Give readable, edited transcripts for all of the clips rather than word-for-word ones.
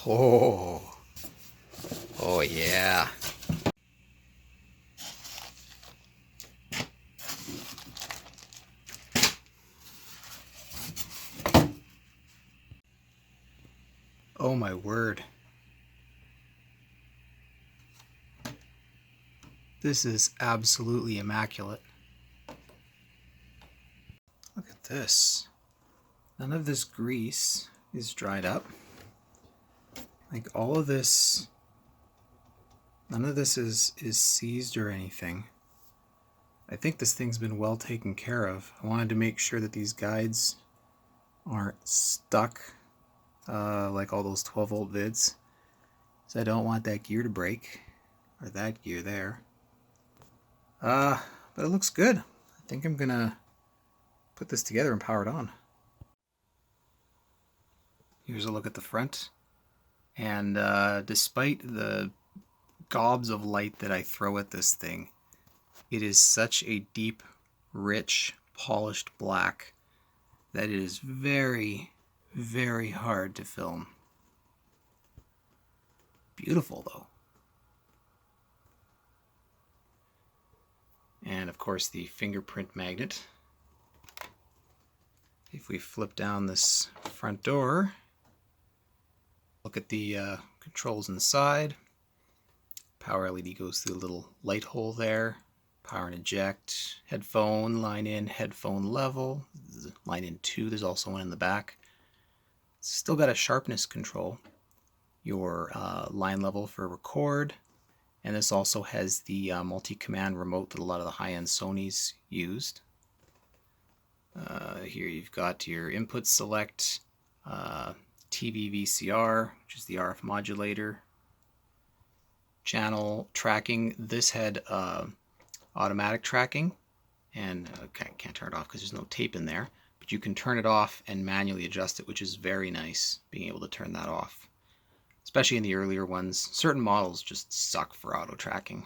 Oh, oh yeah. Oh my word. This is absolutely immaculate. Look at this. None of this grease is dried up. Like all of this, none of this is seized or anything. I think this thing's been well taken care of. I wanted to make sure that these guides aren't stuck like all those 12-volt vids. So I don't want that gear to break, or that gear there. But it looks good. I think I'm gonna put this together and power it on. Here's a look at the front. And despite the gobs of light that I throw at this thing, it is such a deep, rich, polished black that it is very, very hard to film. Beautiful though. And of course the fingerprint magnet. If we flip down this front door, look at the controls inside. Power LED goes through a little light hole there. Power and eject, headphone, line in, headphone level, line in 2, there's also one in the back. Still got a sharpness control, your line level for record, and this also has the multi-command remote that a lot of the high-end Sonys used. Here you've got your input select, TV VCR, which is the RF modulator, channel tracking. This had automatic tracking, and can't turn it off because there's no tape in there, but you can turn it off and manually adjust it, which is very nice, being able to turn that off, especially in the earlier ones. Certain models just suck for auto tracking.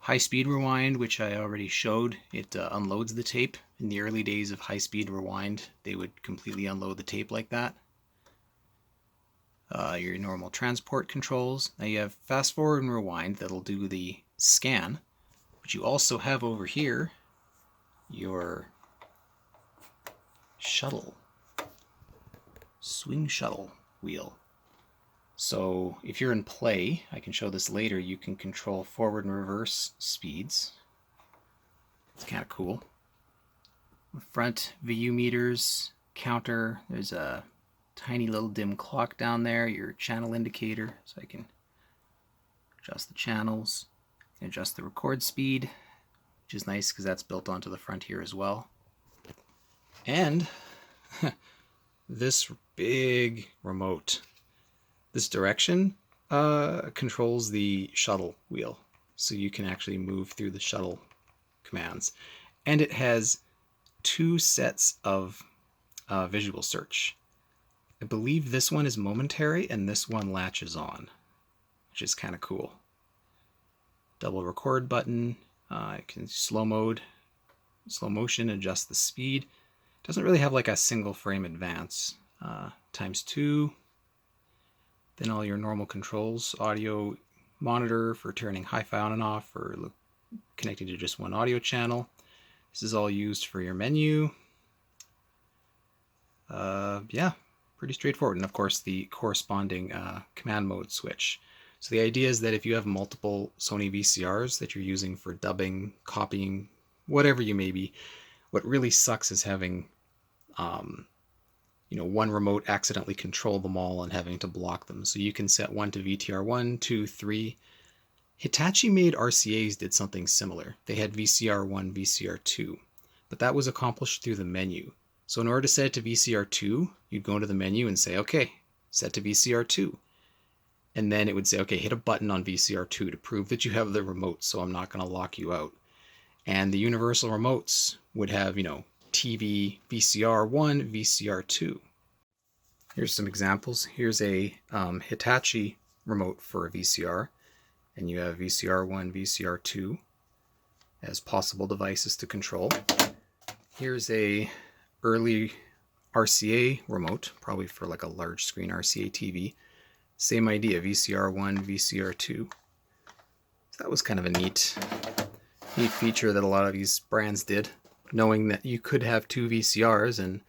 High speed rewind, which I already showed, it unloads the tape. In the early days of high speed rewind, they would completely unload the tape like that. Your normal transport controls. Now you have fast forward and rewind that'll do the scan. But you also have over here your shuttle, swing shuttle wheel. So if you're in play, I can show this later, you can control forward and reverse speeds. It's kind of cool. Front VU meters, counter, there's a tiny little dim clock down there, your channel indicator, so I can adjust the channels. Adjust the record speed, which is nice because that's built onto the front here as well. And this big remote, this direction controls the shuttle wheel, so you can actually move through the shuttle commands. And it has 2 sets of visual search. I believe this one is momentary and this one latches on, which is kind of cool. Double record button, I can slow motion, adjust the speed. Doesn't really have like a single frame advance. ×2, then all your normal controls, audio monitor for turning hi-fi on and off, or connecting to just one audio channel. This is all used for your menu. Yeah, pretty straightforward. And of course the corresponding command mode switch. So the idea is that if you have multiple Sony VCRs that you're using for dubbing, copying, whatever you may be, what really sucks is having one remote accidentally control them all and having to block them. So you can set one to VTR 1, 2, 3. Hitachi made RCAs did something similar. They had VCR 1, VCR 2, but that was accomplished through the menu. So in order to set it to VCR 2, you'd go into the menu and say, okay, set to VCR 2. And then it would say, okay, hit a button on VCR 2 to prove that you have the remote, so I'm not going to lock you out. And the universal remotes would have, TV, VCR 1, VCR 2. Here's some examples. Here's a Hitachi remote for a VCR, and you have VCR 1, VCR 2 as possible devices to control. Here's a early RCA remote, probably for like a large screen RCA TV. Same idea, VCR1, VCR2. So that was kind of a neat feature that a lot of these brands did, knowing that you could have two VCRs, and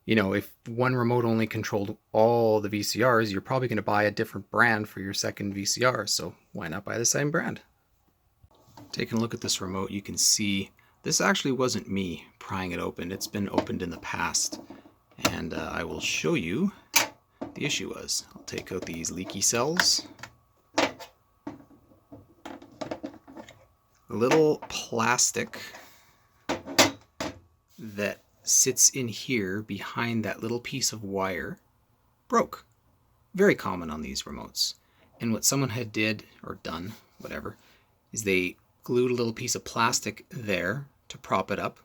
you know, if one remote only controlled all the VCRs, you're probably going to buy a different brand for your second VCR, so why not buy the same brand? Taking a look at this remote, you can see this actually wasn't me prying it open. It's been opened in the past, and I will show you what the issue was. I'll take out these leaky cells. A little plastic that sits in here behind that little piece of wire broke. Very common on these remotes. And what someone had did, or done, whatever, is they glued a little piece of plastic there to prop it up,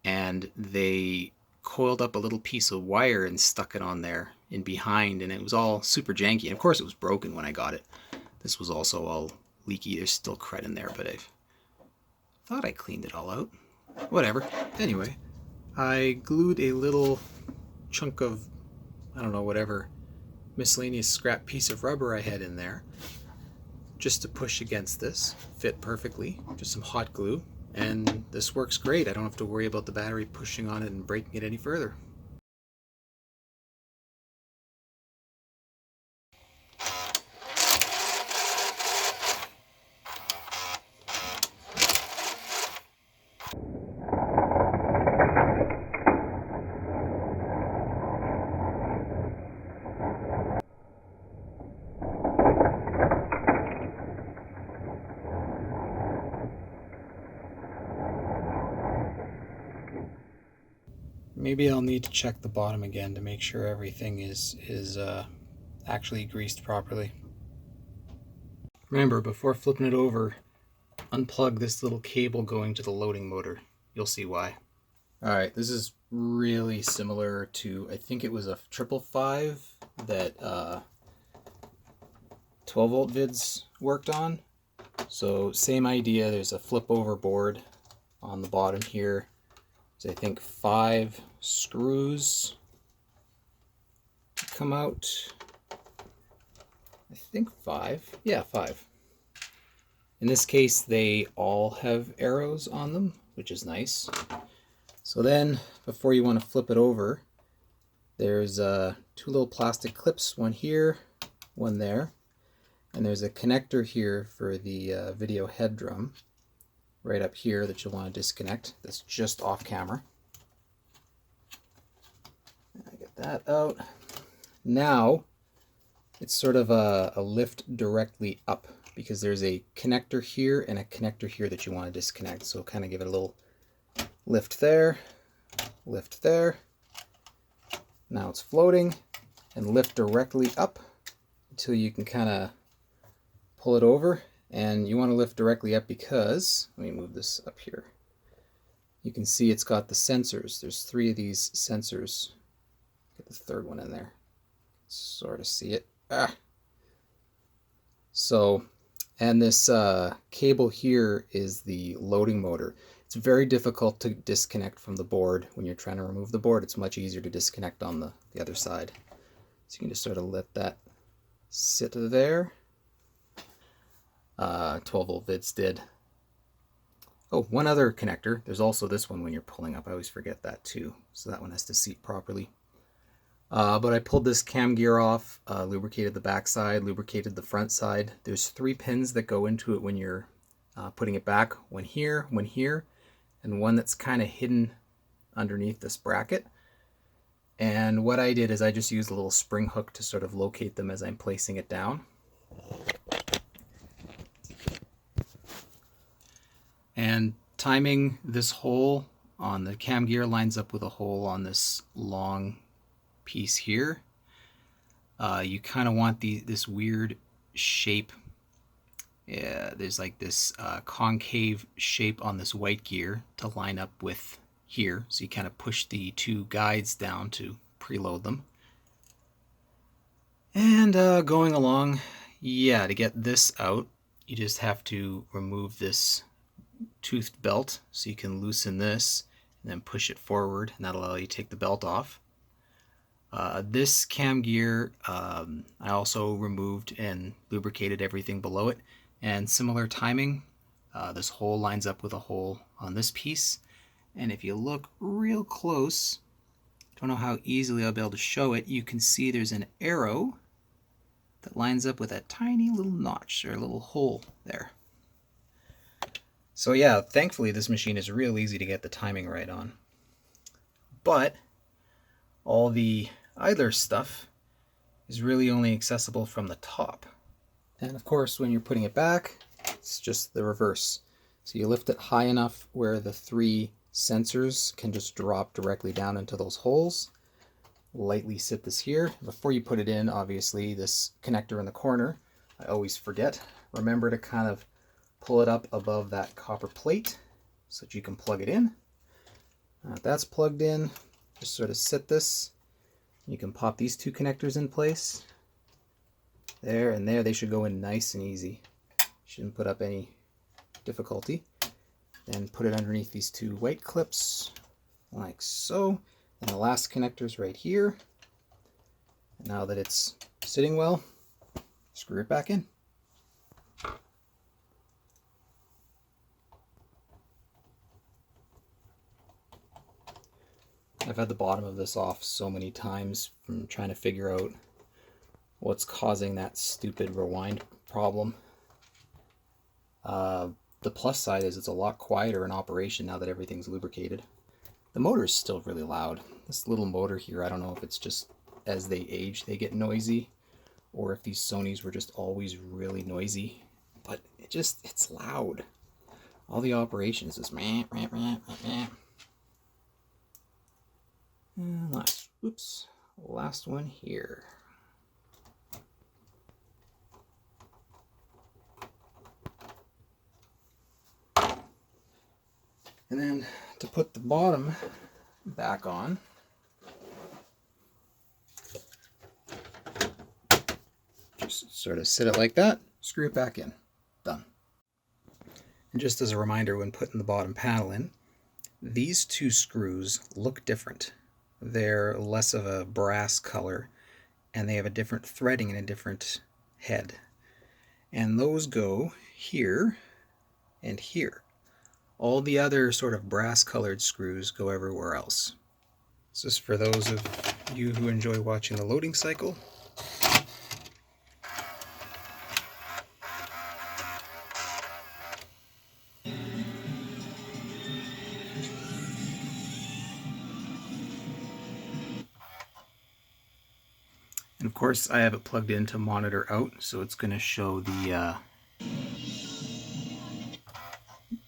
and they coiled up a little piece of wire and stuck it on there in behind, and it was all super janky. And of course it was broken when I got it. This was also all leaky. There's still crud in there, but I thought I cleaned it all out. Whatever. Anyway, I glued a little chunk of, I don't know, whatever miscellaneous scrap piece of rubber I had in there just to push against this. Fit perfectly. Just some hot glue, and this works great. I don't have to worry about the battery pushing on it and breaking it any further. Maybe I'll need to check the bottom again to make sure everything is actually greased properly. Remember, before flipping it over, unplug this little cable going to the loading motor. You'll see why. Alright, this is really similar to, I think it was a 555 that 12 volt vids worked on. So same idea, there's a flip over board on the bottom here. There's, I think, 5 screws come out. I think 5. Yeah, 5. In this case, they all have arrows on them, which is nice. So then, before you want to flip it over, there's 2 little plastic clips, one here, one there, and there's a connector here for the video head drum right up here that you'll want to disconnect. That's just off camera. I get that out. Now it's sort of a lift directly up, because there's a connector here and a connector here that you want to disconnect. So kind of give it a little lift there, lift there. Now it's floating, and lift directly up until you can kind of pull it over. And you want to lift directly up because, let me move this up here. You can see it's got the sensors. There's 3 of these sensors. Get the third one in there. Sort of see it. So, and this cable here is the loading motor. It's very difficult to disconnect from the board when you're trying to remove the board. It's much easier to disconnect on the other side. So you can just sort of let that sit there. 12 volt vids did. Oh, one other connector. There's also this one when you're pulling up. I always forget that too. So that one has to seat properly. But I pulled this cam gear off, lubricated the back side, lubricated the front side. There's 3 pins that go into it when you're putting it back. One here, and one that's kind of hidden underneath this bracket. And what I did is I just used a little spring hook to sort of locate them as I'm placing it down. And timing this hole on the cam gear lines up with a hole on this long piece here. You kind of want this weird shape. Yeah, there's like this concave shape on this white gear to line up with here. So you kind of push the 2 guides down to preload them. And going along, yeah, to get this out, you just have to remove this toothed belt, so you can loosen this and then push it forward, and that'll allow you to take the belt off. This cam gear, I also removed and lubricated everything below it, and similar timing. This hole lines up with a hole on this piece, and if you look real close, don't know how easily I'll be able to show it, you can see there's an arrow that lines up with a tiny little notch or a little hole there. So yeah, thankfully this machine is real easy to get the timing right on. But all the idler stuff is really only accessible from the top. And of course, when you're putting it back, it's just the reverse. So you lift it high enough where the 3 sensors can just drop directly down into those holes. Lightly sit this here. Before you put it in, obviously, this connector in the corner, I always forget. Remember to kind of pull it up above that copper plate so that you can plug it in. That's plugged in. Just sort of sit this. You can pop these 2 connectors in place. There and there, they should go in nice and easy. Shouldn't put up any difficulty. Then put it underneath these 2 white clips, like so. And the last connector's right here. And now that it's sitting well, screw it back in. I've had the bottom of this off so many times from trying to figure out what's causing that stupid rewind problem. The plus side is it's a lot quieter in operation now that everything's lubricated. The motor is still really loud. This little motor here, I don't know if it's just as they age they get noisy, or if these Sonys were just always really noisy, but it's loud. All the operation is just meh, meh, meh, meh. And last one here. And then to put the bottom back on, just sort of sit it like that, screw it back in, done. And just as a reminder, when putting the bottom panel in, these 2 screws look different. They're less of a brass color, and they have a different threading and a different head. And those go here and here. All the other sort of brass colored screws go everywhere else. This is for those of you who enjoy watching the loading cycle. And of course I have it plugged into monitor out, so it's going to show the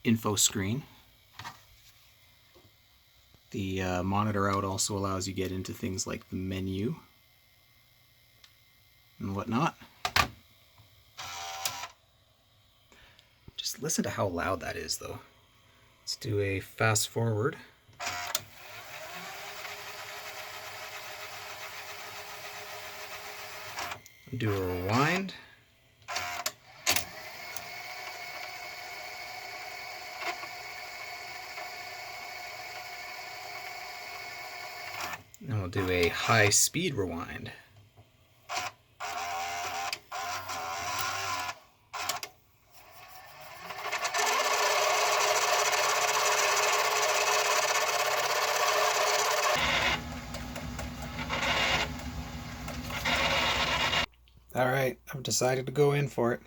info screen. The monitor out also allows you to get into things like the menu and whatnot. Just listen to how loud that is though. Let's do a fast forward. Do a rewind. And we'll do a high speed rewind. Alright, I've decided to go in for it.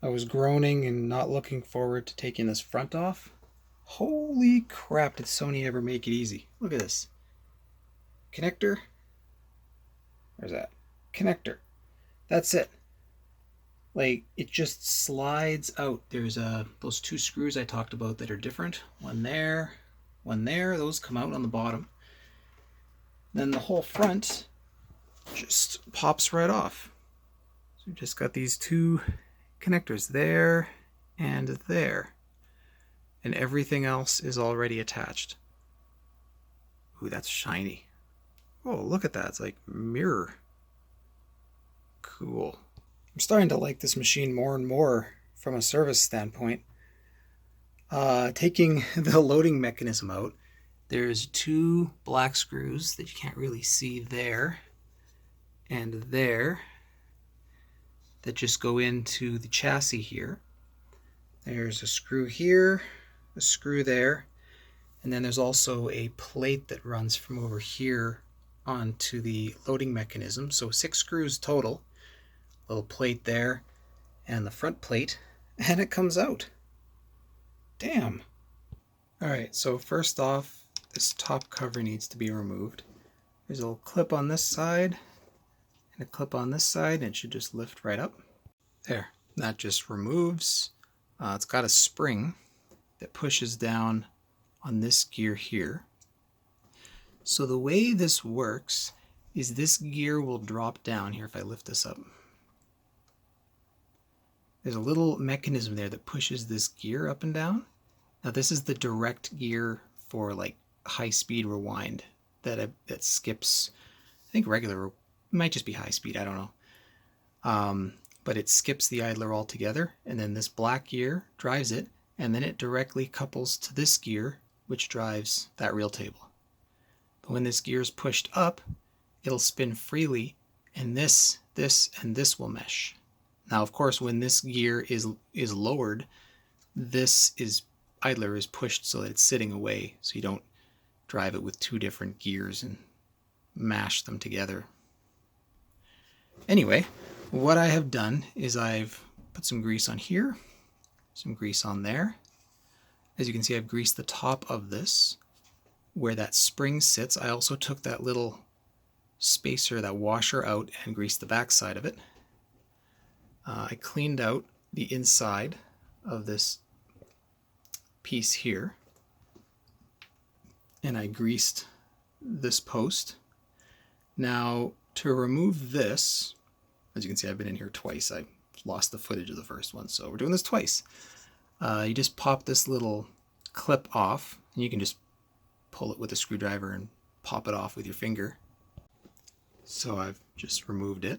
I was groaning and not looking forward to taking this front off. Holy crap, did Sony ever make it easy. Look at this. Connector. Where's that? Connector. That's it. Like, it just slides out. There's those 2 screws I talked about that are different. One there, one there. Those come out on the bottom. Then the whole front just pops right off. So we've just got these 2 connectors there and there. And everything else is already attached. Ooh, that's shiny. Oh, look at that. It's like mirror. Cool. I'm starting to like this machine more and more from a service standpoint. Taking the loading mechanism out there's two black screws that you can't really see there and there that just go into the chassis here. There's a screw here, a screw there, and then there's also a plate that runs from over here onto the loading mechanism. So 6 screws total, little plate there and the front plate, and it comes out. Damn. Alright, so first off, this top cover needs to be removed. There's a little clip on this side and a clip on this side, and it should just lift right up. There, that just removes. It's got a spring that pushes down on this gear here. So the way this works is this gear will drop down here if I lift this up. There's a little mechanism there that pushes this gear up and down. Now this is the direct gear for like high-speed rewind that skips, I think regular, it might just be high speed, I don't know. But it skips the idler altogether, and then this black gear drives it, and then it directly couples to this gear, which drives that reel table. But when this gear is pushed up, it'll spin freely, and this, and this will mesh. Now, of course, when this gear is lowered, this idler is pushed so that it's sitting away, so you don't drive it with two different gears and mash them together. Anyway, what I have done is I've put some grease on here, some grease on there. As you can see, I've greased the top of this where that spring sits. I also took that little spacer, that washer out, and greased the back side of it. I cleaned out the inside of this piece here, and I greased this post. Now, to remove this, as you can see, I've been in here twice. I lost the footage of the first one, so we're doing this twice. You just pop this little clip off, and you can just pull it with a screwdriver and pop it off with your finger. So I've just removed it.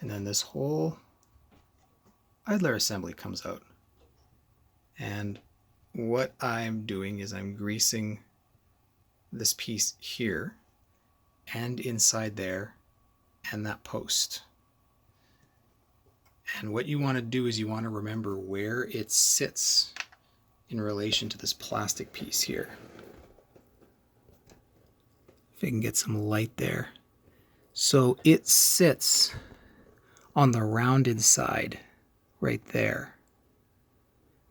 And then this whole idler assembly comes out. And what I'm doing is I'm greasing this piece here and inside there and that post. And what you want to do is you want to remember where it sits in relation to this plastic piece here. If I can get some light there. So it sits on the rounded side right there.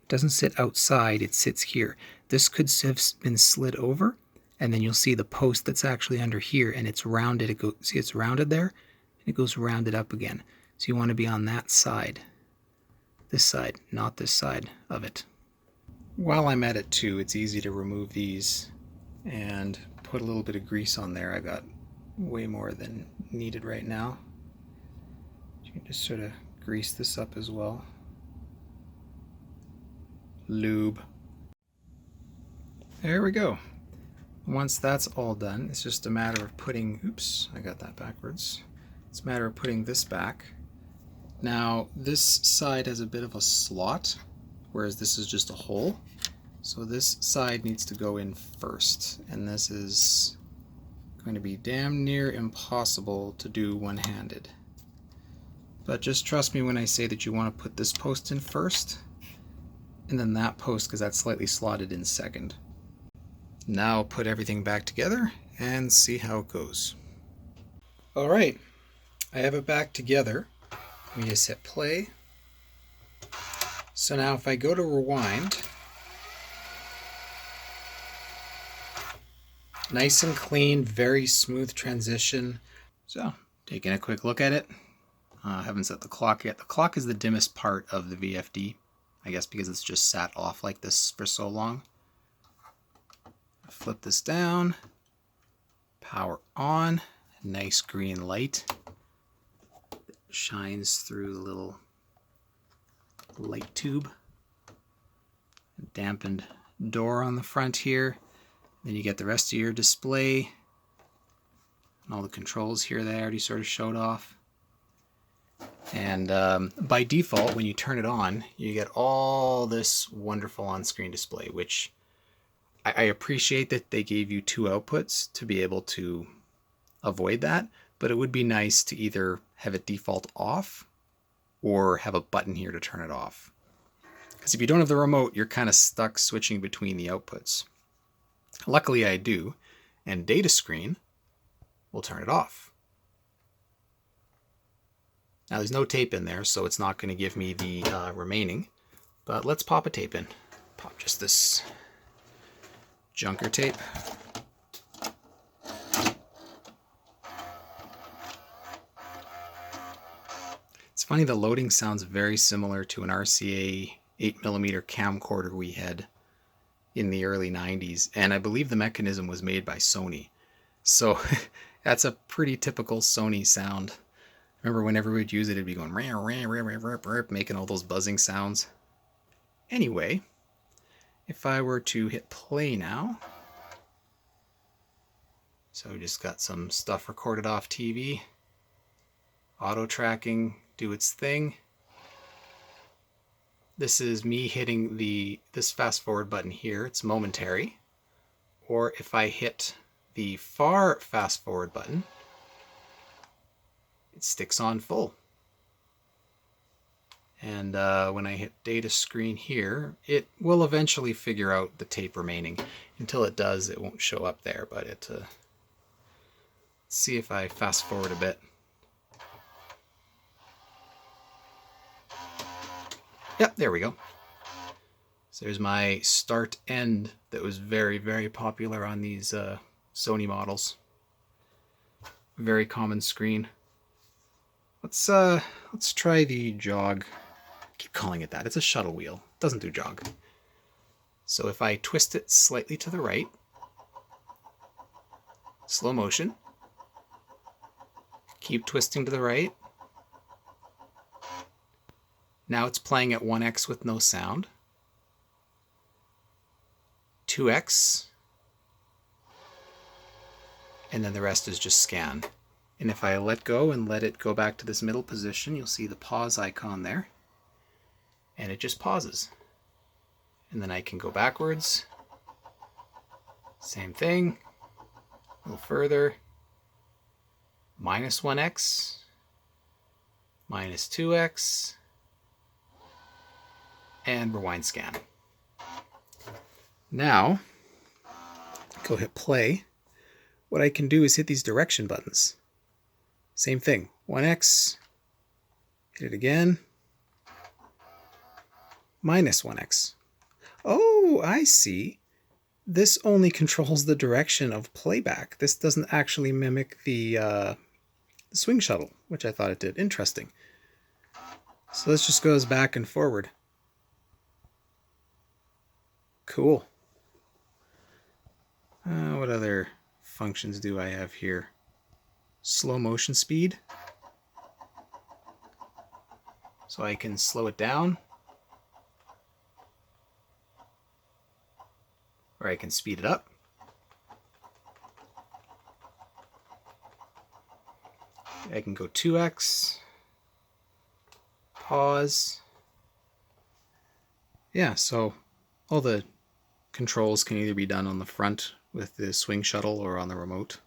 It doesn't sit outside, it sits here. This could have been slid over, and then you'll see the post that's actually under here, and it's rounded. See, it's rounded there, and it goes rounded up again. So you want to be on that side. This side, not this side of it. While I'm at it too, it's easy to remove these and put a little bit of grease on there. I got way more than needed right now. You can just sort of grease this up as well. Lube. There we go. Once that's all done, it's just a matter of putting, oops, I got that backwards. It's a matter of putting this back. Now, this side has a bit of a slot, whereas this is just a hole. So this side needs to go in first, and this is going to be damn near impossible to do one-handed. But just trust me when I say that you want to put this post in first, and then that post, because that's slightly slotted in second. Now put everything back together and see how it goes. Alright, I have it back together. Let me just hit play. So now if I go to rewind, nice and clean, very smooth transition. So, taking a quick look at it. I haven't set the clock yet. The clock is the dimmest part of the VFD, I guess because it's just sat off like this for so long. Flip this down, power on, nice green light that shines through the little light tube. Dampened door on the front here. Then you get the rest of your display and all the controls here that I already sort of showed off. And by default, when you turn it on, you get all this wonderful on-screen display, which I appreciate that they gave you two outputs to be able to avoid that, but it would be nice to either have it default off or have a button here to turn it off. Because if you don't have the remote, you're kind of stuck switching between the outputs. Luckily I do, and data screen will turn it off. Now there's no tape in there, so it's not going to give me the remaining, but let's pop a tape in. Pop just this junker tape. It's funny, the loading sounds very similar to an RCA 8mm camcorder we had in the early 90s, and I believe the mechanism was made by Sony. So that's a pretty typical Sony sound. Remember whenever we'd use it, it'd be going rah, rah, rah, rah, rah, rah, making all those buzzing sounds. Anyway, if I were to hit play now, so we just got some stuff recorded off TV, auto tracking, do its thing. This is me hitting this fast forward button here. It's momentary. Or if I hit the far fast forward button, it sticks on full. And when I hit data screen here, it will eventually figure out the tape remaining. Until it does, it won't show up there, but let's see if I fast forward a bit. Yep, there we go. So there's my start end that was very, very popular on these Sony models. Very common screen. Let's try the jog. I keep calling it that. It's a shuttle wheel. It doesn't do jog. So if I twist it slightly to the right, slow motion, keep twisting to the right. Now it's playing at 1x with no sound. 2x. And then the rest is just scan. And if I let go and let it go back to this middle position, you'll see the pause icon there. And it just pauses. And then I can go backwards. Same thing. A little further. Minus 1x. Minus 2x. And rewind scan. Now, go hit play. What I can do is hit these direction buttons. Same thing, 1x, hit it again, minus 1x. Oh, I see. This only controls the direction of playback. This doesn't actually mimic the swing shuttle, which I thought it did. Interesting. So this just goes back and forward. Cool. What other functions do I have here? Slow motion speed. So I can slow it down. Or I can speed it up. I can go 2x. Pause. Yeah, so all the controls can either be done on the front with the swing shuttle or on the remote.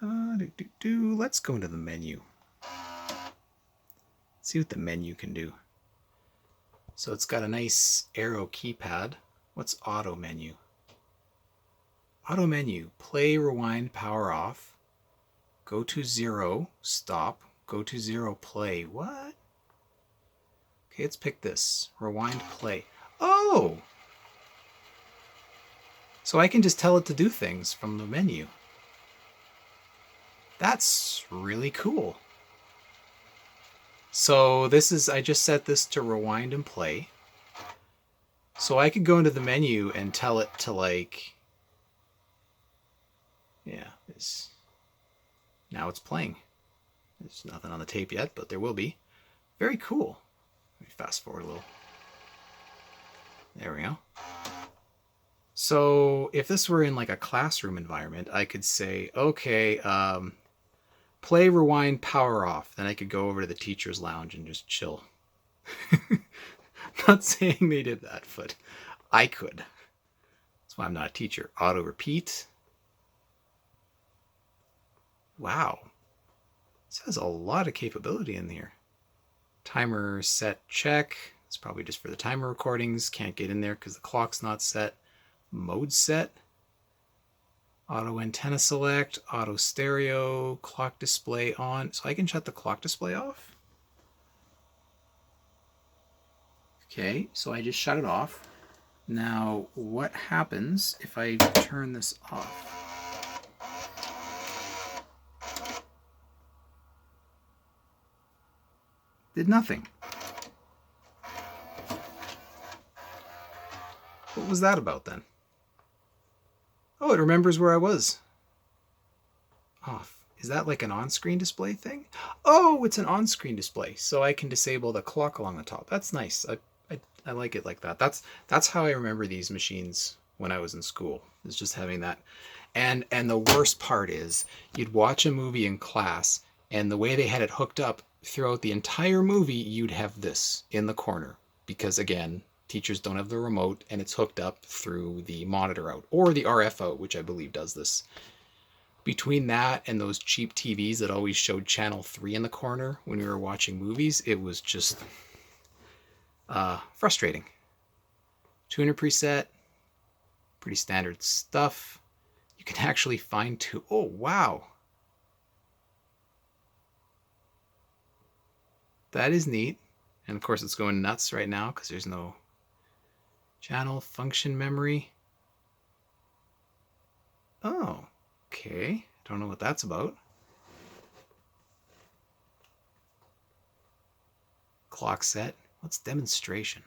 Let's go into the menu. See what the menu can do. So it's got a nice arrow keypad. What's auto menu? Auto menu, play, rewind, power off. Go to 0, stop. Go to 0, play. What? Okay, let's pick this. Rewind, play. Oh! So I can just tell it to do things from the menu. That's really cool. So this is, I just set this to rewind and play. So I could go into the menu and tell it to like, yeah, now it's playing. There's nothing on the tape yet, but there will be. Very cool. Let me fast forward a little. There we go. So if this were in like a classroom environment, I could say, okay, play, rewind, power off. Then I could go over to the teacher's lounge and just chill. Not saying they did that, but I could. why I'm not a teacher. Auto repeat. Wow. This has a lot of capability in here. Timer set check. It's probably just for the timer recordings. Can't get in there because the clock's not set. Mode set. Auto antenna select. Auto stereo. Clock display on. So I can shut the clock display off. Okay, so I just shut it off. Now, what happens if I turn this off? Did nothing. What was that about then? Oh, it remembers where I was. Off. Is that like an on-screen display thing? Oh, it's an on-screen display, so I can disable the clock along the top. That's nice. I like it like that. That's how I remember these machines when I was in school. Is just having that. And the worst part is you'd watch a movie in class, and the way they had it hooked up throughout the entire movie, you'd have this in the corner because, again, teachers don't have the remote and it's hooked up through the monitor out or the RF out, which I believe does this. Between that and those cheap TVs that always showed channel 3 in the corner when we were watching movies, it was just frustrating. Tuner preset, pretty standard stuff. You can actually fine tune. Oh, wow. That is neat. And of course it's going nuts right now because there's no channel function memory. Oh, okay. Don't know what that's about. Clock set. What's demonstration?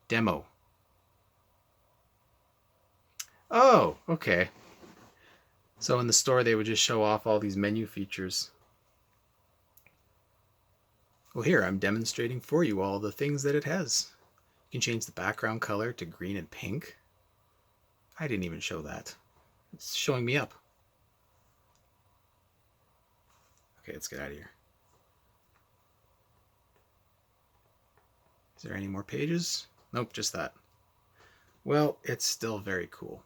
Demo. Oh, okay. So in the store they would just show off all these menu features. Well, here, I'm demonstrating for you all the things that it has. You can change the background color to green and pink. I didn't even show that. It's showing me up. Okay, let's get out of here. Is there any more pages? Nope, just that. Well, it's still very cool.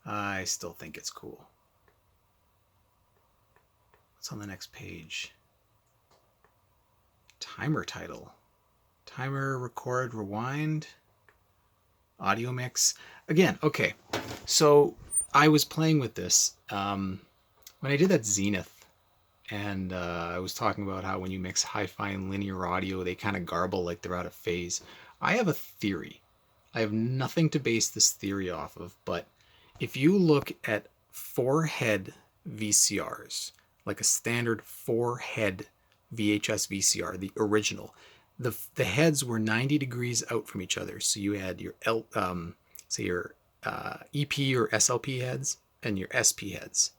I still think it's cool. What's on the next page? Timer title. Timer, record, rewind. Audio mix. Again, okay. So I was playing with this when I did that Zenith, and I was talking about how when you mix hi-fi and linear audio, they kind of garble like they're out of phase. I have a theory. I have nothing to base this theory off of, but if you look at 4-head VCRs, like a standard 4-head VHS VCR, the original, the heads were 90 degrees out from each other. So you had your say your EP or SLP heads and your SP heads.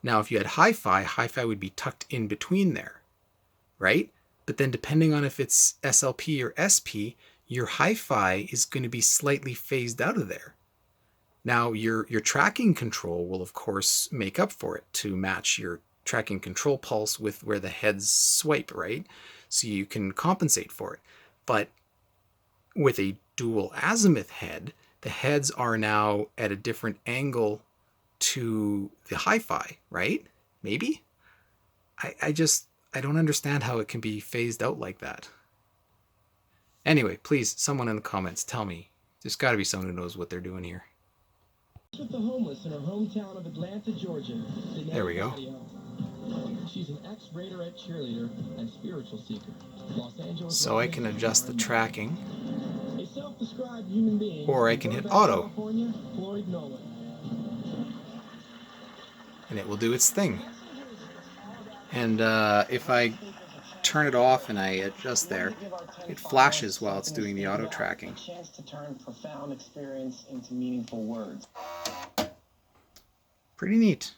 Now, if you had hi-fi, hi-fi would be tucked in between there, right? But then depending on if it's SLP or SP, your hi-fi is going to be slightly phased out of there. Now, your tracking control will, of course, make up for it to match your tracking control pulse with where the heads swipe, right? So you can compensate for it. But with a dual azimuth head, the heads are now at a different angle to the hi-fi, right? Maybe? I don't understand how it can be phased out like that. Anyway, please, someone in the comments, tell me. There's got to be someone who knows what they're doing here. With the homeless in her hometown of Atlanta, Georgia. There we go. She's an ex-Raiderette cheerleader and spiritual seeker. Los Angeles. So I can adjust the tracking, A self-described human being. or I can hit auto, California, Floyd Nolan. and it will do its thing. And if I turn it off and I adjust there, it flashes while it's doing the auto tracking. Chance to turn profound experience into meaningful words. Pretty neat.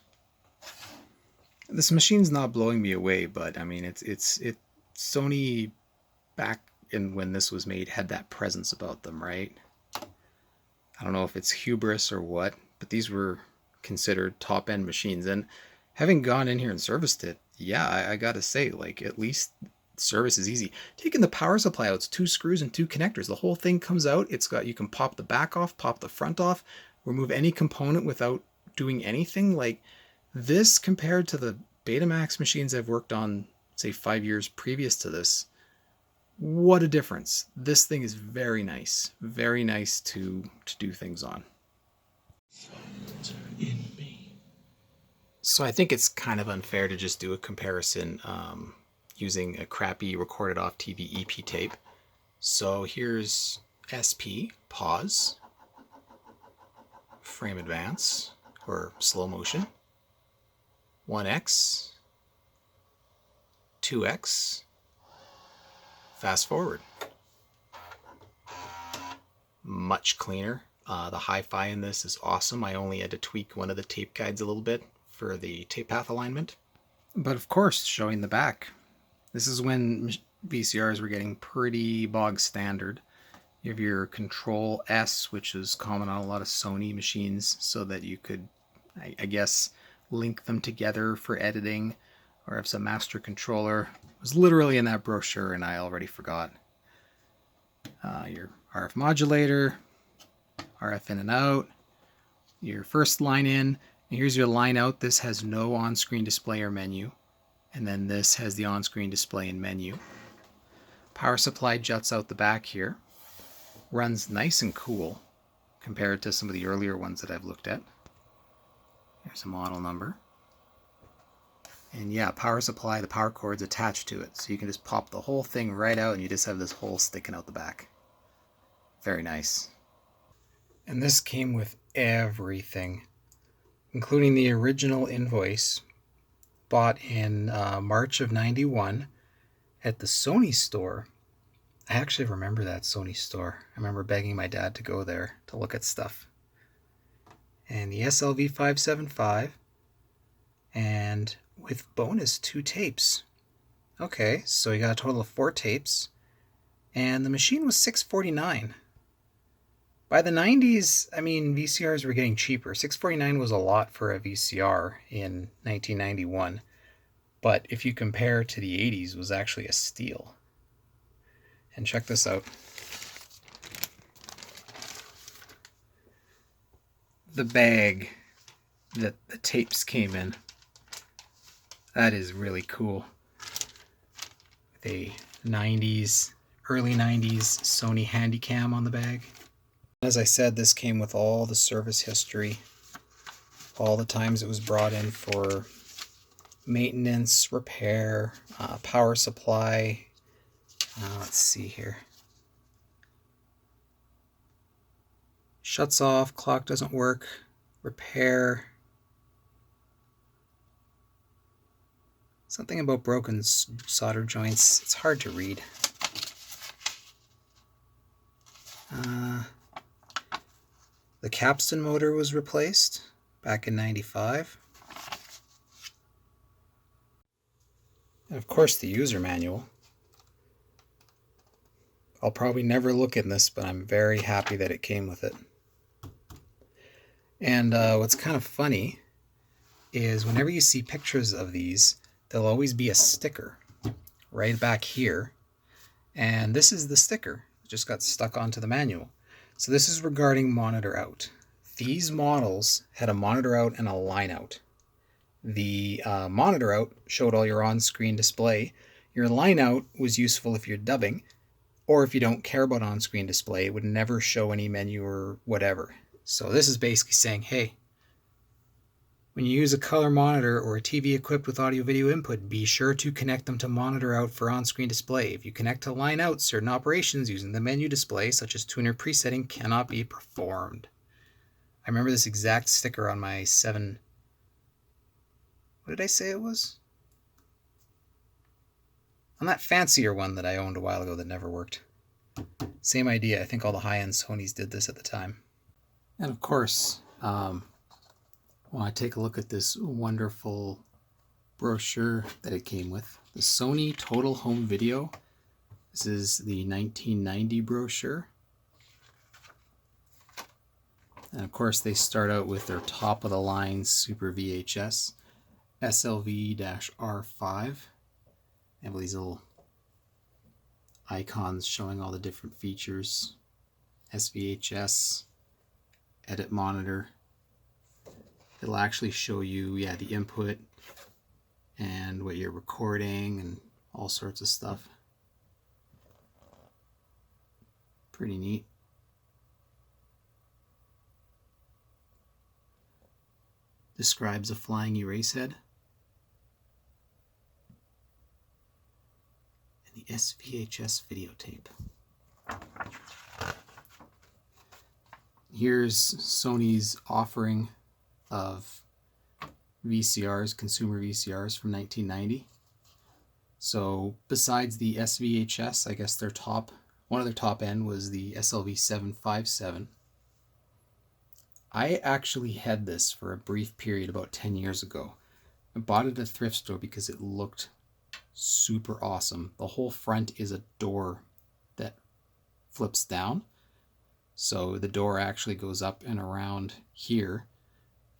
This machine's not blowing me away, but I mean, it's Sony back in when this was made had that presence about them, right? I don't know if it's hubris or what, but these were considered top-end machines. And having gone in here and serviced it, yeah, I gotta say, like, at least service is easy. Taking the power supply out, it's 2 screws and 2 connectors. The whole thing comes out. It's got, you can pop the back off, pop the front off, remove any component without doing anything. Like this compared to the Betamax machines I've worked on, say 5 years previous to this, what a difference. This thing is very nice to do things on. So I think it's kind of unfair to just do a comparison using a crappy recorded off TV EP tape. So here's SP, pause, frame advance, or slow motion, 1x, 2x, fast forward. Much cleaner. The hi-fi in this is awesome. I only had to tweak one of the tape guides a little bit for the tape path alignment. But of course, showing the back. This is when VCRs were getting pretty bog standard. You have your Control S, which is common on a lot of Sony machines, so that you could, I guess, link them together for editing, or have some master controller. It was literally in that brochure and I already forgot. Your RF modulator, RF in and out, your first line in, and here's your line out. This has no on-screen display or menu, and then this has the on-screen display and menu. Power supply juts out the back here, runs nice and cool compared to some of the earlier ones that I've looked at. Here's a model number. And yeah, power supply, the power cord's attached to it, so you can just pop the whole thing right out and you just have this hole sticking out the back. Very nice. And this came with everything, including the original Invoice, bought in March of '91 at the Sony store. I actually remember that Sony store. I remember begging my dad to go there to look at stuff. And the SLV-575, and with bonus 2 tapes. Okay, so you got a total of 4 tapes, and the machine was $649. By the 90s, I mean, VCRs were getting cheaper. $649 was a lot for a VCR in 1991, but if you compare to the 80s, it was actually a steal. And check this out. The bag that the tapes came in. That is really cool. The 90s, early 90s Sony Handycam on the bag. As I said, this came with all the service history, all the times it was brought in for maintenance, repair, power supply. Let's see here. Shuts off, clock doesn't work, repair. Something about broken solder joints. It's hard to read. The capstan motor was replaced back in '95. And of course the user manual. I'll probably never look in this, but I'm very happy that it came with it. And what's kind of funny is whenever you see pictures of these, there'll always be a sticker right back here. And this is the sticker. It just got stuck onto the manual. So this is regarding monitor out. These models had a monitor out and a line out. The monitor out showed all your on-screen display. Your line out was useful if you're dubbing, or if you don't care about on-screen display, it would never show any menu or whatever. So this is basically saying, hey, when you use a color monitor or a TV equipped with audio-video input, be sure to connect them to monitor out for on-screen display. If you connect to line out, certain operations using the menu display, such as tuner presetting, cannot be performed. I remember this exact sticker on my 7... What did I say it was? On that fancier one that I owned a while ago that never worked. Same idea. I think all the high-end Sonys did this at the time. And of course, want to take a look at this wonderful brochure that it came with. The Sony Total Home Video. This is the 1990 brochure. And of course they start out with their top of the line Super VHS SLV-R5. And with these little icons showing all the different features. SVHS, edit monitor. It'll actually show you, yeah, the input and what you're recording and all sorts of stuff. Pretty neat. Describes a flying erase head. And the SVHS videotape. Here's Sony's offering of VCRs, consumer VCRs from 1990. So besides the SVHS, I guess one of their top end was the SLV-575. I actually had this for a brief period about 10 years ago. I bought it at a thrift store because it looked super awesome. The whole front is a door that flips down. So the door actually goes up and around here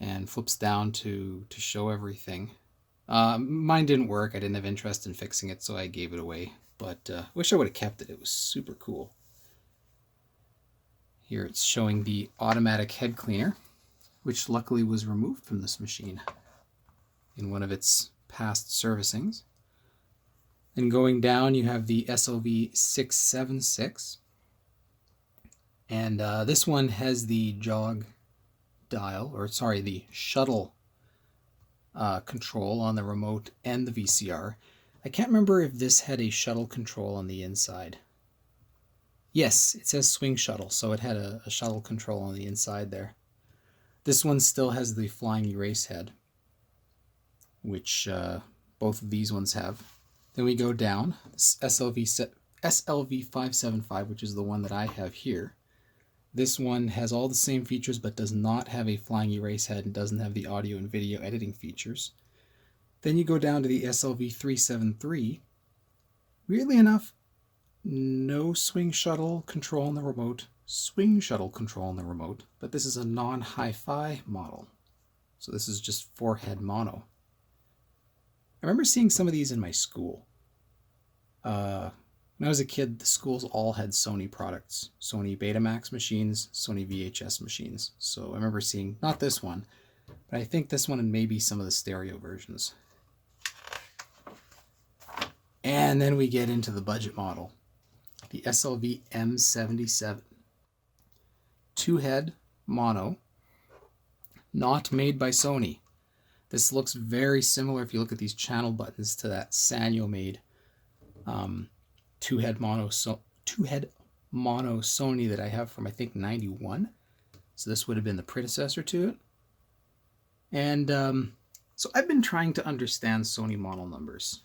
and flips down to show everything. Mine didn't work. I didn't have interest in fixing it, so I gave it away. But wish I would have kept it. It was super cool. Here it's showing the automatic head cleaner, which luckily was removed from this machine in one of its past servicings. And going down, you have the SLV-676. And this one has the jog dial, or sorry, the shuttle control on the remote and the VCR. I can't remember if this had a shuttle control on the inside. Yes, it says swing shuttle, so it had a shuttle control on the inside there. This one still has the flying erase head, which both of these ones have. Then we go down, this SLV-575, which is the one that I have here. This one has all the same features but does not have a flying erase head and doesn't have the audio and video editing features. Then you go down to the SLV-373. Weirdly enough, no swing shuttle control on the remote, swing shuttle control on the remote, but this is a non-hi-fi model. So this is just 4-head mono. I remember seeing some of these in my school. When I was a kid, the schools all had Sony products. Sony Betamax machines, Sony VHS machines. So I remember seeing, not this one, but I think this one and maybe some of the stereo versions. And then we get into the budget model. The SLV-M77. 2-head mono, not made by Sony. This looks very similar, if you look at these channel buttons, to that Sanyo made 2-head mono Sony that I have from, I think, 91. So this would have been the predecessor to it. And so I've been trying to understand Sony model numbers.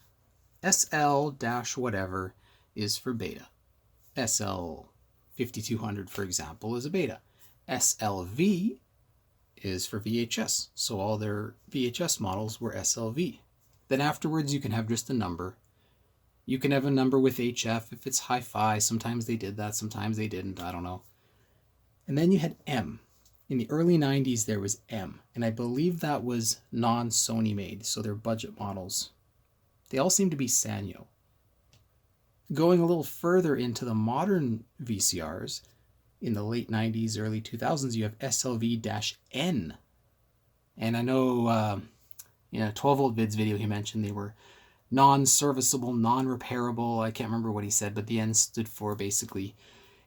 SL-whatever is for beta. SL5200, for example, is a beta. SLV is for VHS, so all their VHS models were SLV. Then afterwards you can have just a number. You can have a number with HF if it's hi-fi. Sometimes they did that, sometimes they didn't, I don't know. And then you had M. In the early 90s there was M, and I believe that was non-Sony made, so they're budget models. They all seem to be Sanyo. Going a little further into the modern VCRs, in the late 90s, early 2000s, you have SLV-N. And I know in a 12-volt vids video he mentioned they were non-serviceable, non-repairable. I can't remember what he said, but the N stood for basically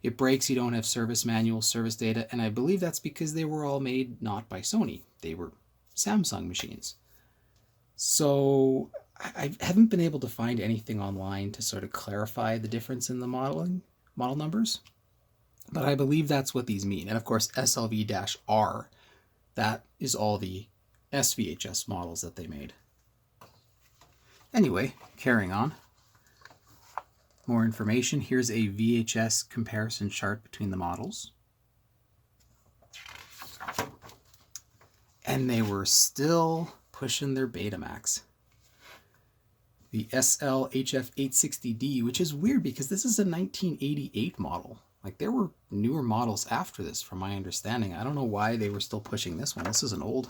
it breaks, you don't have service manual, service data, and I believe that's because they were all made not by Sony. They were Samsung machines. So I haven't been able to find anything online to sort of clarify the difference in the model numbers. But I believe that's what these mean. And of course, SLV-R, that is all the SVHS models that they made. Anyway, carrying on. More information. Here's a VHS comparison chart between the models. And they were still pushing their Betamax. The SL-HF-860D, which is weird because this is a 1988 model. Like, there were newer models after this, from my understanding. I don't know why they were still pushing this one. This is an old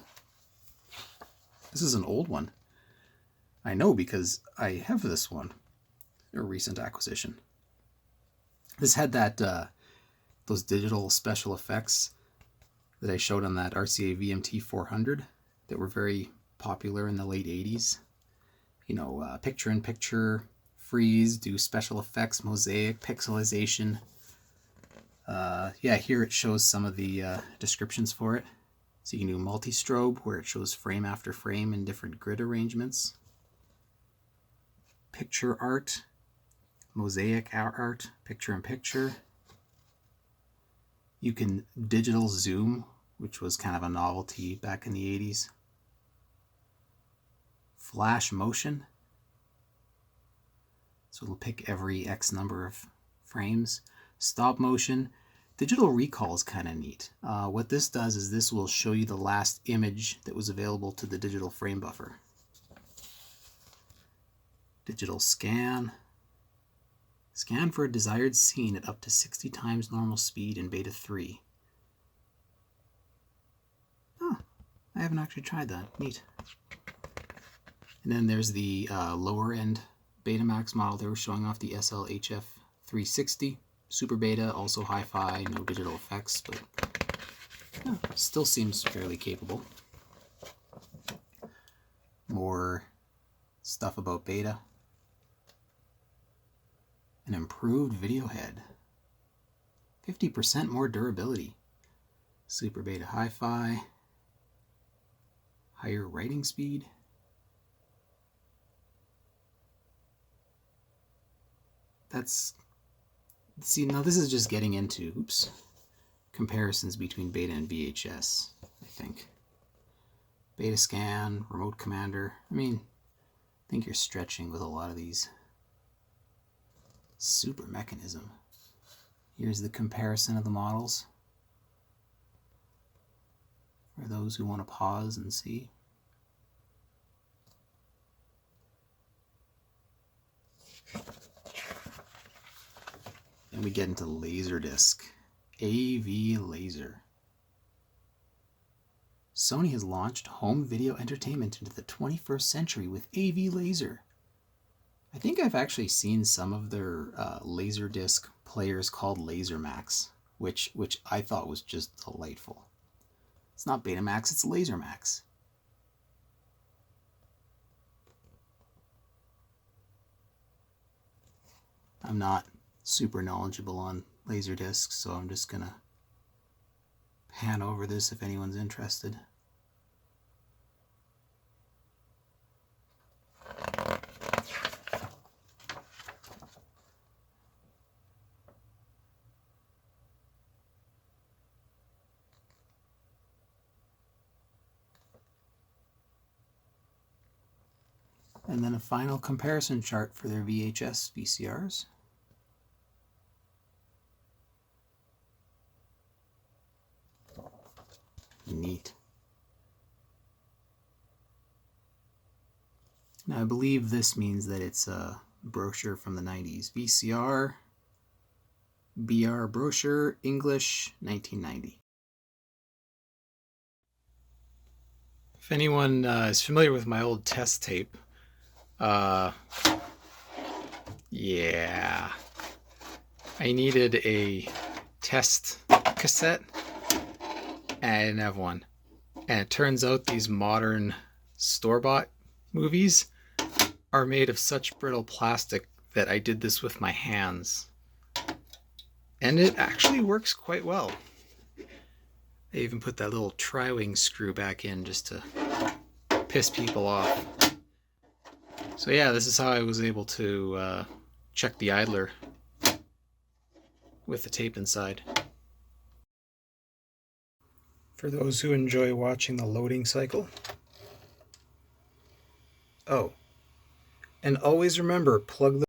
one. I know because I have this one. A recent acquisition. This had that those digital special effects that I showed on that RCA VMT 400 that were very popular in the late 80s. You know, picture-in-picture, freeze, do special effects, mosaic, pixelization. Yeah, here it shows some of the descriptions for it. So you can do multi-strobe, where it shows frame after frame in different grid arrangements. Picture art, mosaic art, picture-in-picture. You can digital zoom, which was kind of a novelty back in the 80s. Flash motion. So it'll pick every X number of frames. Stop motion. Digital recall is kind of neat. What this does is this will show you the last image that was available to the digital frame buffer. Digital scan. Scan for a desired scene at up to 60 times normal speed in beta 3. Oh, I haven't actually tried that. Neat. And then there's the lower end Betamax model. They were showing off the SLHF-360. Super beta, also hi-fi, no digital effects, but yeah, still seems fairly capable. More stuff about beta. An improved video head. 50% more durability. Super beta hi-fi. Higher writing speed. See, now this is just getting into, comparisons between beta and VHS, I think. Beta scan, remote commander. I mean, I think you're stretching with a lot of these. Super mechanism. Here's the comparison of the models for those who want to pause and see. And we get into Laserdisc. AV laser. Sony has launched home video entertainment into the 21st century with AV laser. I think I've actually seen some of their Laserdisc players called Lasermax, which I thought was just delightful. It's not Betamax, it's Lasermax. I'm not super knowledgeable on Laserdiscs, so I'm just gonna pan over this if anyone's interested. And then a final comparison chart for their VHS VCRs. Neat. Now I believe this means that it's a brochure from the 90s. VCR, BR brochure, English, 1990. If anyone is familiar with my old test tape, yeah, I needed a test cassette and I didn't have one. And it turns out these modern store-bought movies are made of such brittle plastic that I did this with my hands. And it actually works quite well. I even put that little tri-wing screw back in just to piss people off. So yeah, this is how I was able to check the idler with the tape inside. For those who enjoy watching the loading cycle. Oh, and always remember, plug the